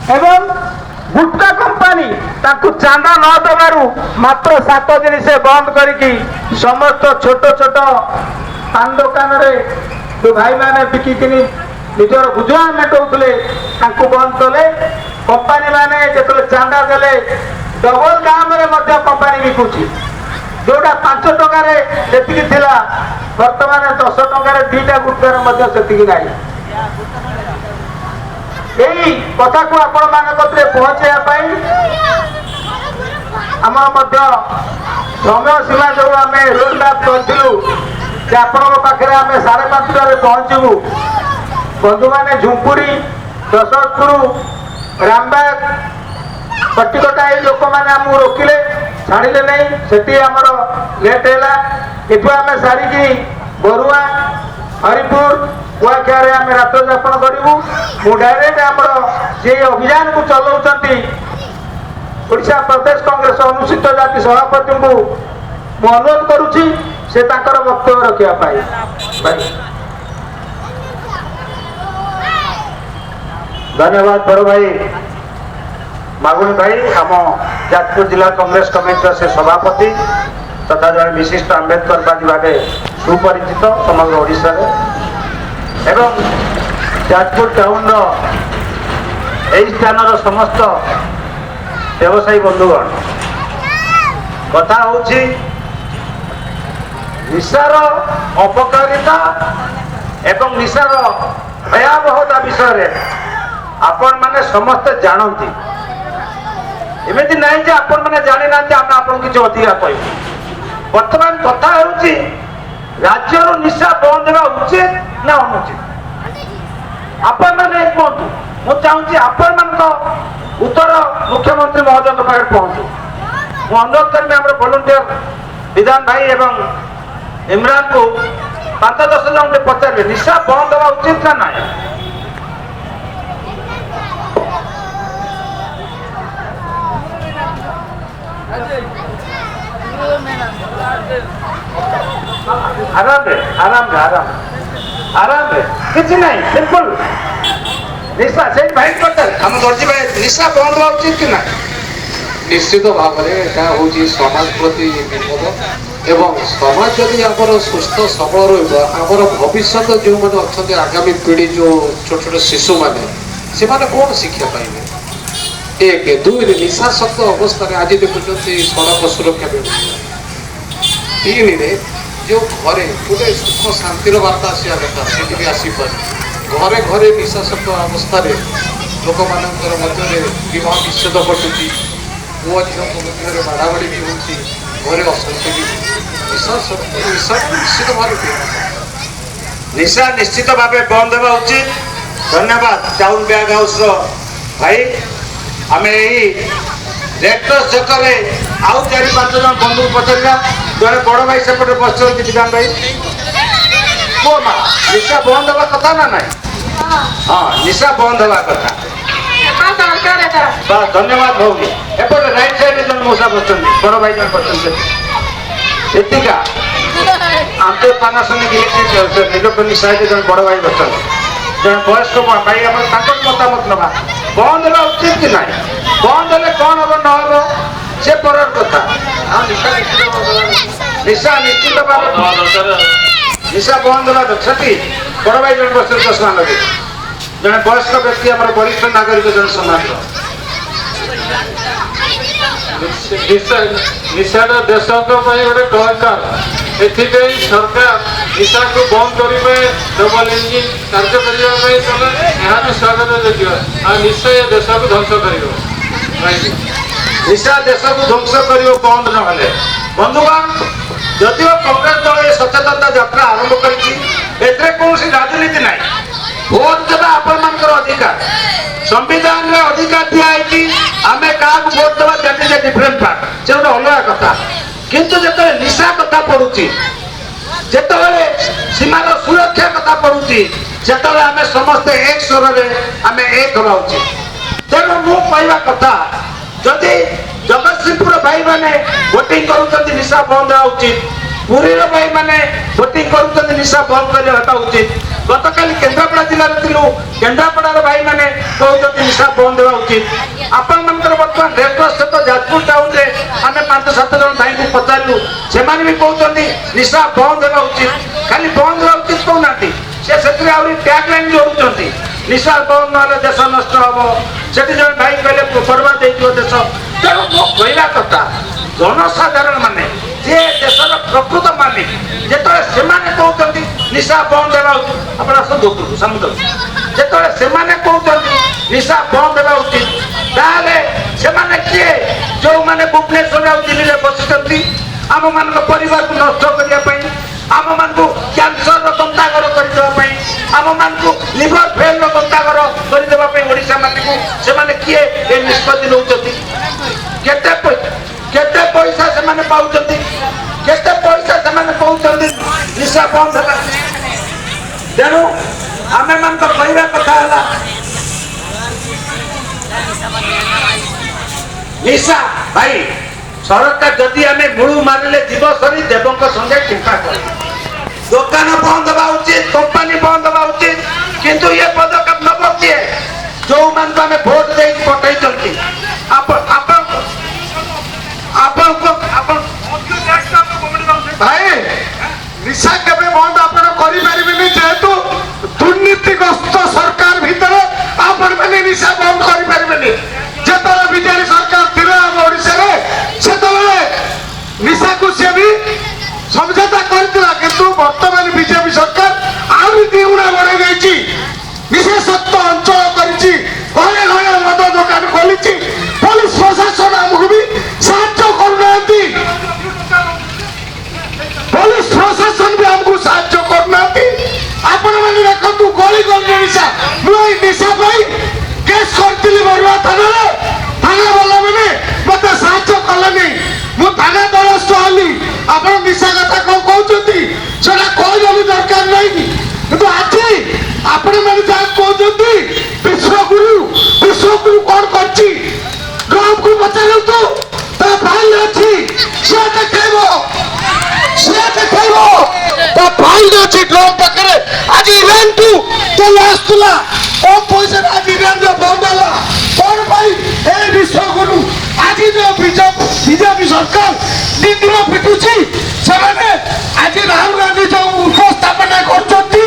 एवं गुटका कंपानी ताकू चांदा न दबारू मात्र 7 दिन से बंद करिकी समस्त छोट छोट पान दुकान रे जो भाई मैंने बिकिनी निजर गुजरान मेटाउले बंद कले। कंपानी माने जो चांदा देले डबल दाम रे मध्य कंपानी बिकुची जोटा 5 टकार जी बर्तमान 10 टकार 2टा गुटकार नहीं। यही कथा को आपण मान पहुंचाई आम समय सीमा जो आम रोड मैप करूँ आपण पाखे आम 5:30 पहुंचू। बंधु मैंने झुंपुरी दशरथपुर रामबाग कटिकटा ये लोक मैंने आमको रोकिले छाड़िले नहीं से आमर लेट है एठू आम सारिकी बरुआ हरिपुर कुआखिया आम रात यापन करूँ। मु डायरेक्ट आमर जे अभियान को चलाउछंती ओडिशा प्रदेश कांग्रेस अनुसूचित जाति सभापति को मु अनुरोध करुछि से ताकर वक्तव्य रखिया पाई। धन्यवाद बड़ भाई मागुणी भाई आम जाजपुर जिला कांग्रेस कमिटी से सभापति तथा जन विशिष्ट आंबेडकरवादी भाव सुपरिचित समग्र ओडिशा एवं जाजपुर टाउन स्थान समस्त व्यवसायी बंधुगण कथा होछि निशार अपकारिता एवं निशार भयावहता विषय आपण माने समस्त जानती एमती नहीं जे आपण माने जानि ना आम आपन किछ अधिका कहू। वर्तमान कथा होछि राज्य निशा बंद होगा उचित ना अनुचित आपण माने कहतु। मु चाहूँगी आपण मान उत्तर मुख्यमंत्री महोदय पाखे पहुंचू। मु अनुरोध करी आम वॉलंटियर विधान भाई एवं इमरान को 5-10 जन पचारे निशा बंद होगा उचित ना ना। आराम किसी नहीं सिंपल निशा से भाई पटेल हम दर्जी भाई निशा बंद हुआ उचित कि ना निश्चित भाव में समाज प्रति विपद एवं समाज जदि आमर सुस्थ सबल रमर भविष्य जो मैंने अच्छा आगामी पीढ़ी जो छोट छोट शिशु मैंने से कौन शिक्षा पाइबे। 1 2 निशाशक्त अवस्था आज देखुं सड़क सुरक्षा व्यवस्था 3 जो घरे गोटे सुख शांतिर बार्ता आसा कथा से आसीपारे घरे घरे निशाशक्त अवस्था लोक मान विवाह विच्छेद घटुची पुओ झील मध्य बाड़ाबाड़ी भी होरे अशांति भी निशा निश्चित भाव निशा निश्चित भाव बंद होगा उचित। धन्यवाद टाउन बैग हाउस भाई आम यही रेक्टर्स चक्कर आउ 4-5 जन बंधु पचारा जड़े बड़ भाई सेपटे बस विधान भाई को माँ निशा बंद हवा कथा ना ना। हाँ निशा बंद हवा कथा बस धन्यवाद भौनी एपटे राइट साइड जन मौसा बस बड़ भाई जन बस एतिका आंतर पानासनिक इलेक्ट्रिक निजपनी साइड जन बड़ भाई बस जन वयस्क भाई आम मतामत नवा बंद हवा उचित कि ना। बंद हेले कौन हम न हम से पर कथा निशा निश्चित भाव निशा बंद हवा क्षति बड़ भाई जन बस चषमा लगे जन वयस्क व्यक्ति आम वरिष्ठ नागरिक जन समाज निशा देश गोटे दरकार एथि सरकार निशा को बंद करेंगे डबल इंजिन कार्य करने यहाँ भी स्वागत योग्य निशा देश को ध्वंस कर निशा देश को ध्वंस कर बंद न बंधुगण जदिव कांग्रेस दल ये सचेतनता यात्रा आरंभ कर राजनीति ना भोट देवा आपण मान अधिकार संविधान में अधिकार दिखाई आम क्या भोट देवा that is a different part से गोटे अलग कथा किंतु जो निशा कथा पड़ुची जिते सीमार सुरक्षा कथा पड़ुची से आम समस्ते एक स्वर आम एक हवा उचित। तेणु मु कहवा कथा जदि जगतसिंहपुर भाई मैंने भोटिंग कर निशा बंद होगा उचित पुरी भाई मैंने भोटिंग कर निशा बंद करवा उचित ଗତକାଲି କେନ୍ଦ୍ରାପଡ଼ା ଜିଲ୍ଲାରେ ଥିଲୁ କେନ୍ଦ୍ରାପଡ଼ାର ଭାଇମାନେ କହୁଛନ୍ତି ନିଶା ବନ୍ଦ ହେବା ଉଚିତ ଆପଣମାନଙ୍କର ବର୍ତ୍ତମାନ ରେଡ୍କ୍ରସ୍ ସହିତ ଯାଜପୁର ଟାଉନରେ ଆମେ 5-7 ଜଣ ଭାଇଙ୍କୁ ପଚାରିଲୁ ସେମାନେ ବି କହୁଛନ୍ତି ନିଶା ବନ୍ଦ ହେବା ଉଚିତ ଖାଲି ବନ୍ଦ ହେବା ଉଚିତ କହୁନାହାନ୍ତି ସେ ସେଥିରେ ଆହୁରି ଟ୍ୟାଗ୍ ଲାଇନ୍ ଯୋଡୁଛନ୍ତି ନିଶା ବନ୍ଦ ନହେଲେ ଦେଶ ନଷ୍ଟ ହବ ସେଠି ଜଣେ ଭାଇ କହିଲେ ବର୍ବାଦ ହେଇଯିବ ଦେଶ ତେଣୁ ମୋ କହିବା କଥା ଜନସାଧାରଣ ମାନେ ଯେ ଦେଶର ପ୍ରକୃତ ମାଲିକ ଯେତେବେଳେ ସେମାନେ କହୁଛନ୍ତି ନିଶା ବନ୍ଦ ହେବା ଉଚିତ ଆପଣ ଆସନ୍ତୁ ଉପରକୁ ସମୁଦ୍ର ଯେତେବେଳେ ସେମାନେ କହୁଛନ୍ତି ନିଶା ବନ୍ଦ ହେବା ଉଚିତ ତାହେଲେ ସେମାନେ କିଏ ଯୋଉମାନେ ଭୁବନେଶ୍ୱର ଆଉ ଦିଲ୍ଲୀରେ ବସିଛନ୍ତି ଆମମାନଙ୍କ ପରିବାରକୁ ନଷ୍ଟ କରିବା ପାଇଁ ଆମମାନଙ୍କୁ କ୍ୟାନ୍ସରର ଗନ୍ତାଘର କରିଦେବା ପାଇଁ ଆମମାନଙ୍କୁ ଲିଭର ଫେଲର ଗନ୍ତାଘର କରିଦେବା ପାଇଁ ଓଡ଼ିଶା ମାଟିକୁ ସେମାନେ କିଏ ଏ ନିଷ୍ପତ୍ତି ନେଉଛନ୍ତି କେତେ ପଇସା ସେମାନେ ପାଉଛନ୍ତି କେତେ ପଇସା ସେମାନେ କହୁଛନ୍ତି ନିଶା ବନ୍ଦ ହେଲା ତେଣୁ ଆମେମାନଙ୍କ କହିବା କଥା ହେଲା ନିଶା ଭାଇ ସରକାର ଯଦି ଆମେ ମୂଳୁ ମାରିଲେ ଯିବ ସରି ଦେବଙ୍କ ସଙ୍ଗେ କୃପା କରେ ଦୋକାନ ବନ୍ଦ ହେବା ଉଚିତ କମ୍ପାନୀ ବନ୍ଦ ହେବା ଉଚିତ କିନ୍ତୁ ଏ ପଦକ୍ଷେପ ନେବ କିଏ ଯୋଉମାନଙ୍କୁ ଆମେ ଭୋଟ ଦେଇକି ପଠେଇଛନ୍ତି ଭାଇ ନିଶା କେବେ ବନ୍ଦ ଆପଣ କରିପାରିବେନି ଯେହେତୁ ଦୁର୍ନୀତିଗ୍ରସ୍ତ ସରକାର ଭିତରେ ଆପଣମାନେ ନିଶା ବନ୍ଦ କରିପାରିବେନି ଯେତେବେଳେ ବିଜେଡି ସରକାର ଥିଲା ଆମ ଓଡ଼ିଶାରେ ସେତେବେଳେ ନିଶାକୁ ସେ ବି ସମଝୋତା କରିଥିଲା କିନ୍ତୁ ବର୍ତ୍ତମାନ ବିଜେପି ସରକାର ଆହୁରି ଦ୍ୱିଗୁଣା ବଢ଼େଇ ଦେଇଛି ବିଶେଷତ୍ୱ ଅଞ୍ଚଳ କରିଛି ଘରେ ଘରେ ମଦ ଦୋକାନ ଖୋଲିଛି ପୋଲିସ ପ୍ରଶାସନ ଆମକୁ ବି ସାହାଯ୍ୟ କରୁନାହାନ୍ତି ପୋଲିସ ପ୍ରଶାସନ ବି ଆମକୁ ସାହାଯ୍ୟ କରୁନାହାନ୍ତି ଆପଣମାନେ ଦେଖନ୍ତୁ ଗଳି ଗଳି ନିଶା ମୁଁ ଏଇ ନିଶା ପାଇଁ କେସ୍ କରିଥିଲି ବରୁଆ ଥାନାରେ ଥାନା ବାଲା ମାନେ ମତେ ସାହାଯ୍ୟ କଲେନି ମୁଁ ଥାନା ଦ୍ୱାରସ୍ଥ ହେଲି ଆପଣ ନିଶା କଥା କଣ କହୁଛନ୍ତି ସେଟା କହିବା ବି ଦରକାର ନାହିଁ କିନ୍ତୁ ଆଜି ଆପଣମାନେ ଯାହା କହୁଛନ୍ତି ବିଶ୍ୱଗୁରୁ କଣ କରିଛି ଗ୍ରାମକୁ ପଚାରନ୍ତୁ ତା ଫାଇଲ ଅଛି ସେ ଦେଖେଇବ ତା ଫାଇଲ ଅଛି ଗ୍ରାମ ପାଖରେ ଆଜି ଇଭେଣ୍ଟକୁ ତେଲ ଆସୁଥିଲା କମ ପଇସାରେ ଆଜି ଇଭେଣ୍ଟ ବନ୍ଦ ହେଲା କଣ ପାଇଁ ଏ ବିଶ୍ୱଗୁରୁ ଆଜି ଯୋଉ ବିଜେପି ସରକାର ଦିନ ପିଟୁଛି ସେମାନେ ଆଜି ରାହୁଲ ଗାନ୍ଧୀ ଯୋଉ ଉପସ୍ଥାପନା କରୁଛନ୍ତି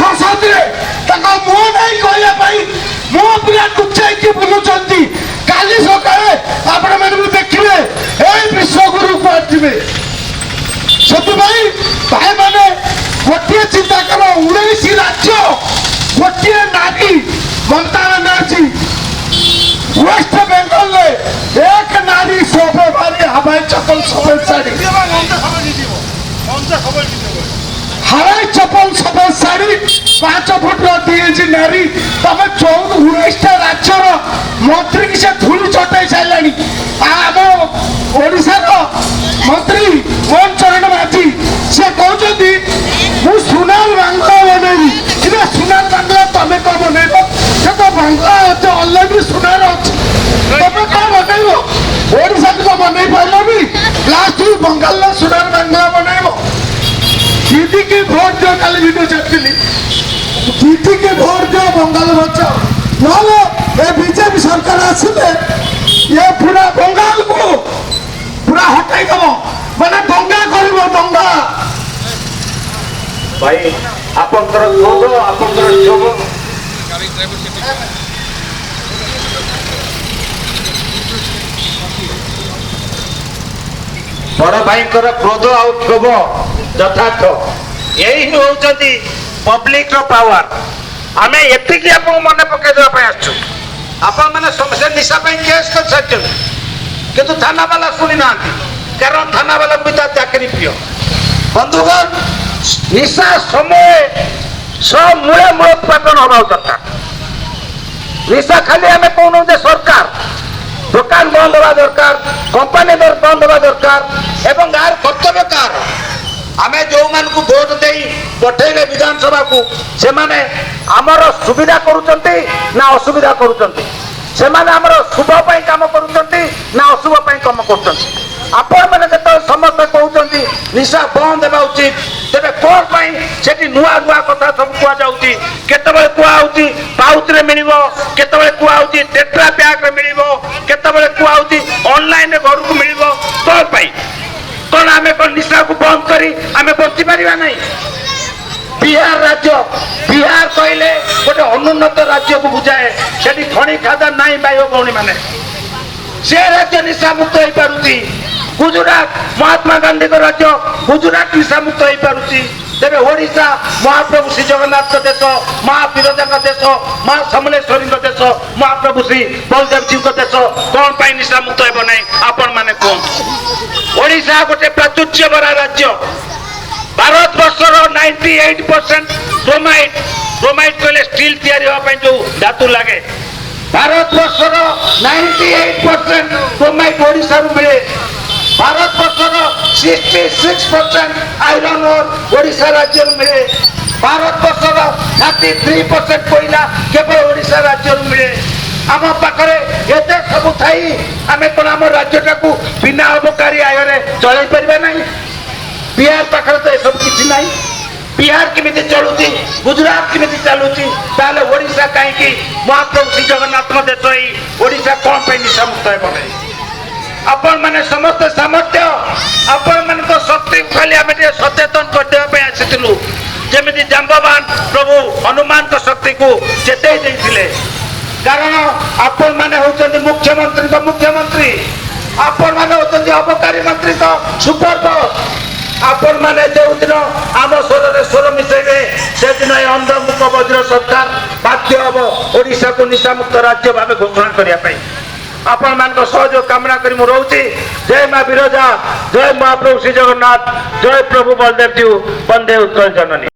ସଂସଦରେ ତାଙ୍କ ମୁହଁ ନାହିଁ କହିବା ପାଇଁ ମୁହଁ ପୁରା ଲୁଚାଇକି ବୁଲୁଛନ୍ତି କାଲି ସକାଳେ ଆପଣମାନେ ବି ଦେଖିବେ ଏଇ ବିଶ୍ୱଗୁରୁ କୁଆଡେ ଯିବେ ସେଥିପାଇଁ ଭାଇମାନେ ଗୋଟିଏ ଚିନ୍ତା କର 19 ରାଜ୍ୟ ଗୋଟିଏ ନାରୀ ମମତା ବାନାର୍ଜୀ ওয়েস্ট বেঙ্গলে এক নারী সবে বাড়ি হাওয়াই চপ্পল সবের শাড়ি হাওয়াই চপ্পল সবের শাড়ি 5 ফুটর 2 ইঞ্চি নারী তবে 19টা রাজ্যর মন্ত্রী কি সে ধুলি চটাই সাইলানি আম ওড়িশার মন্ত্রী মোহন চরণ মাঝি সে কৌଛନ୍ତି মু সোনার বাংলা বনাইবি কিন্তু সোনার বাংলা তমে কম বনাইব সে তো বাংলা আছে অলরেডি সোনার আছে তমে কম বনাইব ওড়িশা তো বনাই পারলনি লাস্ট বঙ্গাল সোনার বাংলা বনাইব दीदी की भोट दो कल वीडियो छाड़ती दीदी की भोट दो बंगाल बचाओ नहले ये बीजेपी सरकार आसिले ये पूरा बंगाल को पूरा हटाई दब माने दंगा करिवो दंगा भाई आपनकर क्रोध आपनकर क्षोभ बड़ भाईଙ୍କର क्रोध ଆଉ କ୍ଷୋଭ ଯଥାର୍ଥ ଏଇ ହେଉଛନ୍ତି ପବ୍ଲିକର ପାୱାର ଆମେ ଏତିକି ଆପଣଙ୍କୁ ମନେ ପକାଇ ଦେବା ପାଇଁ ଆସିଛୁ ଆପଣମାନେ ସମସ୍ତେ ନିଶା ପାଇଁ କେସ୍ କରିସାରିଛନ୍ତି କିନ୍ତୁ ଥାନାବାଲା ଶୁଣି ନାହାନ୍ତି କାରଣ ଥାନାବାଲା ବି ତା ଚାକିରି ପ୍ରିୟ ବନ୍ଧୁଗଣ ନିଶା ମୂଳେ ମୂଳୋତ୍ପାଟନ ହେବା ଦରକାର ନିଶା ଖାଲି ଆମେ କହୁନୁ ଯେ ସରକାର ଦୋକାନ ବନ୍ଦ ହେବା ଦରକାର କମ୍ପାନୀ ବନ୍ଦ ହେବା ଦରକାର ଏବଂ ଗାଁର କର୍ତ୍ତବ୍ୟ କାହାର ଆମେ ଯେଉଁମାନଙ୍କୁ ଭୋଟ ଦେଇ ପଠେଇଲେ ବିଧାନସଭାକୁ ସେମାନେ ଆମର ସୁବିଧା କରୁଛନ୍ତି ନା ଅସୁବିଧା କରୁଛନ୍ତି ସେମାନେ ଆମର ଶୁଭ ପାଇଁ କାମ କରୁଛନ୍ତି ନା ଅଶୁଭ ପାଇଁ କାମ କରୁଛନ୍ତି ଆପଣମାନେ ଯେତେବେଳେ ସମସ୍ତେ କହୁଛନ୍ତି ନିଶା ବନ୍ଦ ହେବା ଉଚିତ ତେବେ କ'ଣ ପାଇଁ ସେଠି ନୂଆ ନୂଆ କଥା ସବୁ କୁହାଯାଉଛି? କେତେବେଳେ କୁହାହଉଛି ପାଉଚରେ ମିଳିବ, କେତେବେଳେ କୁହାହଉଛି ଟେଟ୍ରା ପ୍ୟାକ୍ରେ ମିଳିବ, କେତେବେଳେ କୁହାହଉଛି ଅନଲାଇନରେ ଘରକୁ ମିଳିବ। କ'ଣ ପାଇଁ? କ'ଣ ଆମେ କ'ଣ ନିଶାକୁ ବନ୍ଦ କରି ଆମେ ବଞ୍ଚିପାରିବା ନାହିଁ? ବିହାର ରାଜ୍ୟ, ବିହାର କହିଲେ ଗୋଟେ ଅନୁନ୍ନତ ରାଜ୍ୟକୁ ବୁଝାଏ। ସେଠି ଖଣି ଖାଦାନ ନାହିଁ ଭାଇ ଓ ଭଉଣୀ ମାନେ, ସେ ରାଜ୍ୟ ନିଶାମୁକ୍ତ ହେଇପାରୁଛି। ଗୁଜୁରାଟ ମହାତ୍ମା ଗାନ୍ଧୀଙ୍କ ରାଜ୍ୟ, ଗୁଜୁରାଟ ନିଶାମୁକ୍ତ ହେଇପାରୁଛି। ତେବେ ଓଡ଼ିଶା ମହାପ୍ରଭୁ ଶ୍ରୀ ଜଗନ୍ନାଥ ଦେଶ, ମା ବିରଜାଙ୍କ ଦେଶ, ମା ସମଲେଶ୍ୱରୀଙ୍କ ଦେଶ, ମହାପ୍ରଭୁ ଶ୍ରୀ ବଳଦେବଜୀଙ୍କ ଦେଶ କ'ଣ ପାଇଁ ନିଶାମୁକ୍ତ ହେବ ନାହିଁ ଆପଣ ମାନେ କୁହନ୍ତୁ? ଓଡ଼ିଶା ଗୋଟେ ପ୍ରାଚୁର୍ଯ୍ୟ ଭରା ରାଜ୍ୟ। ଭାରତବର୍ଷର 98% କ୍ରୋମାଇଟ୍, କ୍ରୋମାଇଟ୍ କହିଲେ ଷ୍ଟିଲ୍ ତିଆରି ହେବା ପାଇଁ ଯୋଉ ଧାତୁ ଲାଗେ, ଭାରତବର୍ଷର 98% କ୍ରୋମାଇଟ୍ ଓଡ଼ିଶାରୁ ମିଳେ। ଭାରତବର୍ଷର 66% ଆଇରନ୍ ଓର୍ ଓଡ଼ିଶା ରାଜ୍ୟରୁ ମିଳେ। ଭାରତବର୍ଷର 33% କୋଇଲା କେବଳ ଓଡ଼ିଶା ରାଜ୍ୟରୁ ମିଳେ। ଆମ ପାଖରେ ଏତେ ସବୁ ଥାଇ ଆମେ କ'ଣ ଆମ ରାଜ୍ୟଟାକୁ ବିନା ଅବକାରୀ ଆୟରେ ଚଳାଇ ପାରିବା ନାହିଁ? ବିହାର ପାଖରେ ତ ଏସବୁ କିଛି ନାହିଁ। ବିହାର କେମିତି ଚଳୁଛି, ଗୁଜୁରାଟ କେମିତି ଚାଲୁଛି, ତାହେଲେ ଓଡ଼ିଶା କାହିଁକି? ମହାପ୍ରଭୁ ଶ୍ରୀ ଜଗନ୍ନାଥଙ୍କ ଦେଶ ଏଇ ଓଡ଼ିଶା କ'ଣ ପାଇଁ ନିଶାମୁକ୍ତ ହେବ ନାହିଁ? ଆପଣ ମାନେ ସମସ୍ତେ ସାମର୍ଥ୍ୟ, ଆପଣ ମାନଙ୍କ ଶକ୍ତି ଖାଲି ଆମେ ଟିକେ ସଚେତନ କରିଦେବା ପାଇଁ ଆସିଥିଲୁ। ଯେମିତି ଜାମ୍ବବାନ ପ୍ରଭୁ ହନୁମାନଙ୍କ ଶକ୍ତିକୁ ଚେତେଇ ଦେଇଥିଲେ। କାରଣ ଆପଣ ମାନେ ହଉଛନ୍ତି ମୁଖ୍ୟମନ୍ତ୍ରୀଙ୍କ ମୁଖ୍ୟମନ୍ତ୍ରୀ, ଆପଣ ମାନେ ହଉଛନ୍ତି ଅବକାରୀ ମନ୍ତ୍ରୀଙ୍କ ସୁପର ବସ୍। ଆପଣ ମାନେ ଯେଉଁଦିନ ଆମ ସ୍ୱରରେ ସ୍ୱର ମିଶାଇବେ ସେଦିନ ଏ ଅନ୍ଧମୁଖ ବଜ୍ର ସରକାର ବାଧ୍ୟ ହେବ ଓଡ଼ିଶାକୁ ନିଶାମୁକ୍ତ ରାଜ୍ୟ ଭାବେ ଘୋଷଣା କରିବା ପାଇଁ। ଆପଣମାନଙ୍କ ସହଯୋଗ କାମନା କରି ମୁଁ ରହୁଛି। ଜୟ ମା ବିରଜା, ଜୟ ମହାପ୍ରଭୁ ଶ୍ରୀ ଜଗନ୍ନାଥ, ଜୟ ପ୍ରଭୁ ବଳଦେବ ଜୀଉ, ବନ୍ଦେ ଉତ୍କଳ ଜନନୀ।